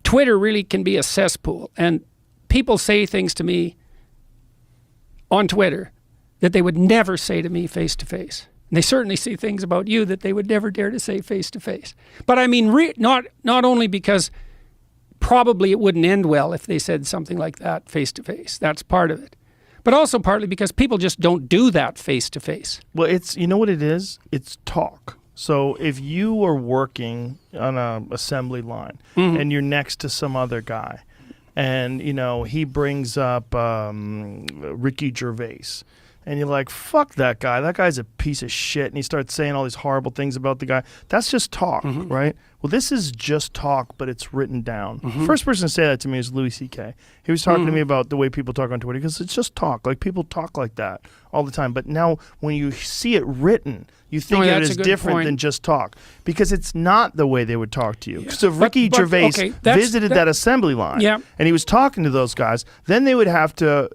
Twitter really can be a cesspool, and people say things to me on Twitter that they would never say to me face to face. And they certainly see things about you that they would never dare to say face to face. But I mean, not only because probably it wouldn't end well if they said something like that face to face. That's part of it. But also partly because people just don't do that face to face. Well, you know what it is? It's talk. So if you are working on an assembly line and you're next to some other guy and, you know, he brings up Ricky Gervais and you're like, fuck that guy. That guy's a piece of shit. And he starts saying all these horrible things about the guy. That's just talk, right? Well, this is just talk, but it's written down. First person to say that to me is Louis C.K. He was talking to me about the way people talk on Twitter because it's just talk. Like, people talk like that all the time. But now when you see it written, you think it is different than just talk. Because it's not the way they would talk to you. So if Ricky Gervais visited that assembly line and he was talking to those guys, then they would have to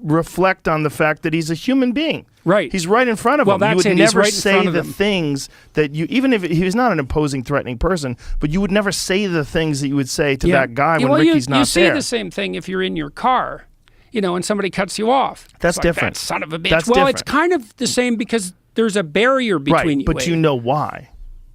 reflect on the fact that he's a human being. Right. He's right in front of them. You would never say the things that you, even if he was not an imposing, threatening person, but you would never say the things that you would say to that guy when Ricky's not there. You say the same thing if you're in your car, you know, and somebody cuts you off. That's different. That son of a bitch. That's different. It's kind of the same because there's a barrier between you. But you know why?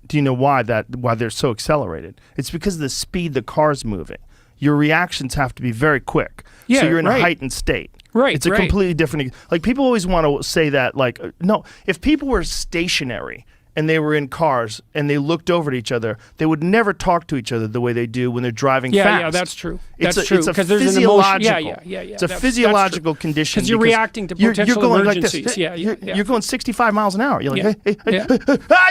Do you know why they're so accelerated? It's because of the speed the car's moving. Your reactions have to be very quick. Yeah, so you're in a heightened state. Right, it's a completely different. Like, people always want to say that, like, no, if people were stationary and they were in cars and they looked over at each other, they would never talk to each other the way they do when they're driving fast. Yeah, that's true. It's true. It's a physiological. It's a physiological condition. Because you're reacting to potential you're going emergencies. Like this. You're going 65 miles an hour. You're like, hey,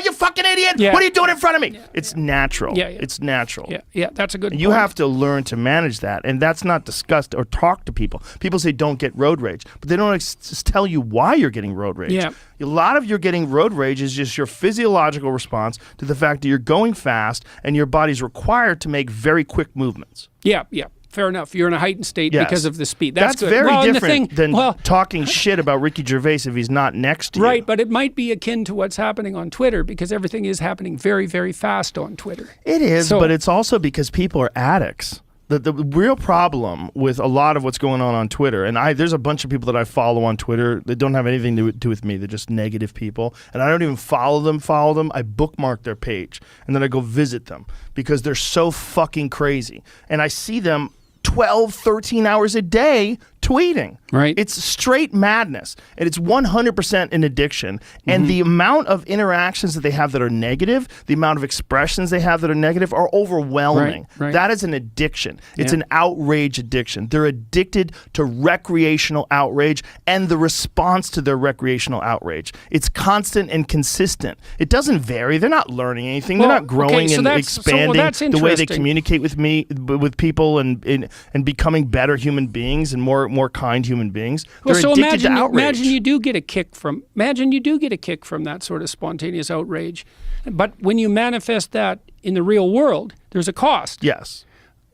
you fucking idiot! Yeah. What are you doing in front of me? It's natural. It's natural. Yeah, that's a good point. You have to learn to manage that, and that's not discussed or talked to people. People say don't get road rage, but they don't just tell you why you're getting road rage. Yeah. A lot of your getting road rage is just your physiological response to the fact that you're going fast and your body's required to make very quick movements. Yeah. Fair enough. You're in a heightened state because of the speed. That's good. Very different than talking shit about Ricky Gervais if he's not next to you. Right, but it might be akin to what's happening on Twitter because everything is happening very, very fast on Twitter. It is, but it's also because people are addicts. The real problem with a lot of what's going on Twitter, and there's a bunch of people that I follow on Twitter that don't have anything to do with me. They're just negative people, and I don't even follow them. I bookmark their page, and then I go visit them because they're so fucking crazy. And I see them 12, 13 hours a day tweeting. Right. It's straight madness, and it's 100% an addiction. And the amount of interactions that they have that are negative, the amount of expressions they have that are negative are overwhelming. Right. That is an addiction. It's an outrage addiction. They're addicted to recreational outrage and the response to their recreational outrage. It's constant and consistent. It doesn't vary. They're not learning anything. They're not growing and expanding the way they communicate with people and becoming better human beings and more kind human beings. They're addicted to outrage. Imagine you do get a kick from that sort of spontaneous outrage, but when you manifest that in the real world, there's a cost. Yes,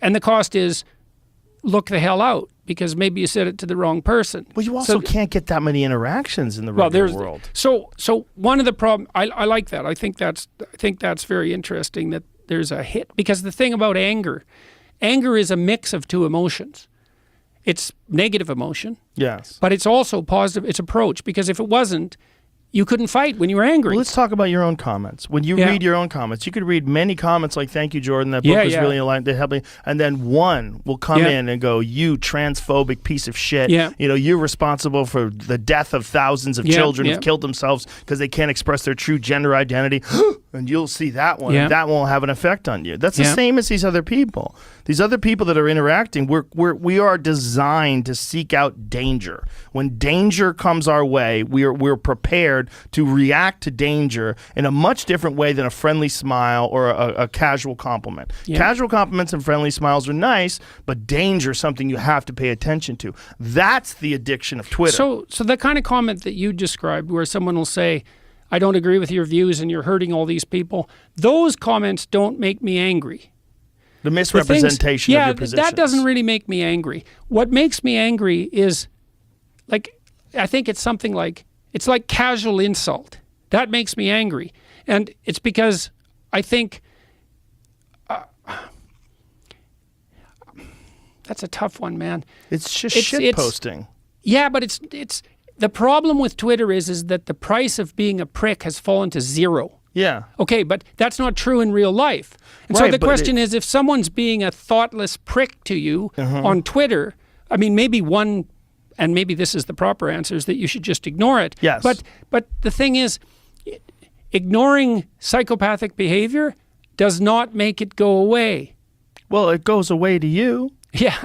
and the cost is look the hell out because maybe you said it to the wrong person. Well, you also can't get that many interactions in the regular world. So one of the problems, I like that. I think that's very interesting that there's a hit because the thing about anger is a mix of two emotions. It's negative emotion. Yes. But it's also positive. It's approach because if it wasn't, you couldn't fight when you were angry. Well, let's talk about your own comments. When you read your own comments, you could read many comments like, thank you, Jordan, that book was really aligned to help me. And then one will come in and go, you transphobic piece of shit. Yeah. You know, you're responsible for the death of thousands of children who've killed themselves because they can't express their true gender identity. And you'll see that one. And that won't have an effect on you. That's the same as these other people. These other people that are interacting, we are designed to seek out danger. When danger comes our way, we're prepared to react to danger in a much different way than a friendly smile or a casual compliment. Yeah. Casual compliments and friendly smiles are nice, but danger is something you have to pay attention to. That's the addiction of Twitter. So the kind of comment that you described where someone will say, I don't agree with your views and you're hurting all these people, those comments don't make me angry. The misrepresentation of your positions. That doesn't really make me angry. What makes me angry is, like, I think it's something like, it's like casual insult. That makes me angry. And it's because I think That's a tough one, man. It's just shit posting. Yeah, but it's the problem with Twitter is that the price of being a prick has fallen to zero. Yeah. Okay, but that's not true in real life. And so the question is, if someone's being a thoughtless prick to you on Twitter, I mean, maybe one, and maybe this is the proper answer, is that you should just ignore it. Yes. But the thing is, ignoring psychopathic behavior does not make it go away. Well, it goes away to you. Yeah.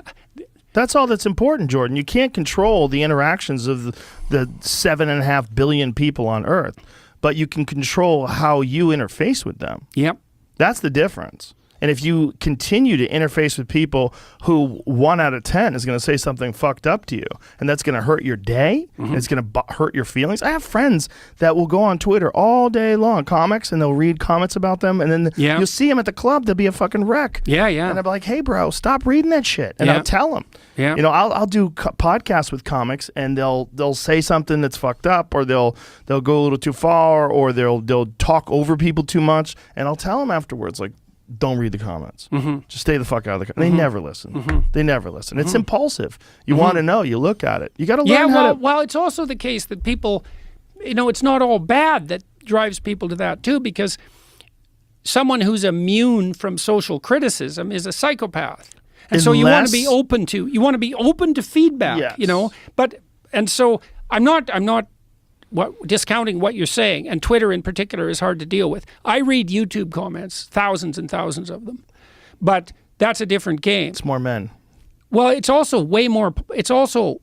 That's all that's important, Jordan. You can't control the interactions of the 7.5 billion people on Earth, but you can control how you interface with them. Yep. That's the difference. And if you continue to interface with people who 1 out of 10 is going to say something fucked up to you, and that's going to hurt your day, and it's going to hurt your feelings. I have friends that will go on Twitter all day long, comics, and they'll read comments about them, and then you'll see them at the club, they'll be a fucking wreck. Yeah, yeah. And I'll be like, hey, bro, stop reading that shit. And I'll tell them. Yeah. You know, I'll do podcasts with comics, and they'll say something that's fucked up, or they'll go a little too far, or they'll talk over people too much, and I'll tell them afterwards, like, don't read the comments. Just stay the fuck out of the comments. They never listen. They never listen. It's impulsive. You want to know. You look at it. You got to learn how to... Well, it's also the case that people, you know, it's not all bad that drives people to that too, because someone who's immune from social criticism is a psychopath. And so you want to be open to feedback, you know, and so I'm not discounting what you're saying, and Twitter in particular is hard to deal with. I read YouTube comments, thousands and thousands of them, but that's a different game. It's more men. Well, it's also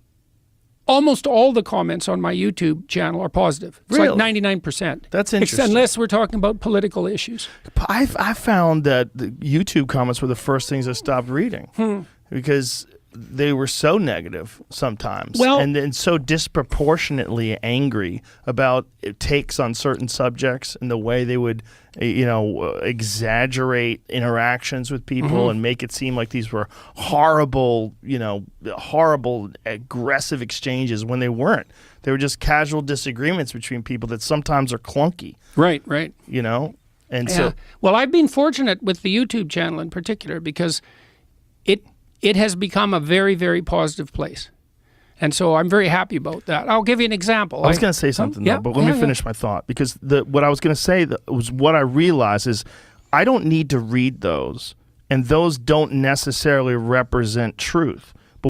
almost all the comments on my YouTube channel are positive. It's really? Like 99%. That's interesting. Unless we're talking about political issues. I found that the YouTube comments were the first things I stopped reading because they were so negative sometimes, and so disproportionately angry about takes on certain subjects and the way they would, you know, exaggerate interactions with people and make it seem like these were horrible, you know, horrible aggressive exchanges when they weren't. They were just casual disagreements between people that sometimes are clunky. Right, right. You know, and so well, I've been fortunate with the YouTube channel in particular because it has become a very, very positive place. And so I'm very happy about that. I'll give you an example. I was going to say something, though, but let me finish my thought. Because what I was going to say was what I realized is I don't need to read those, and those don't necessarily represent truth.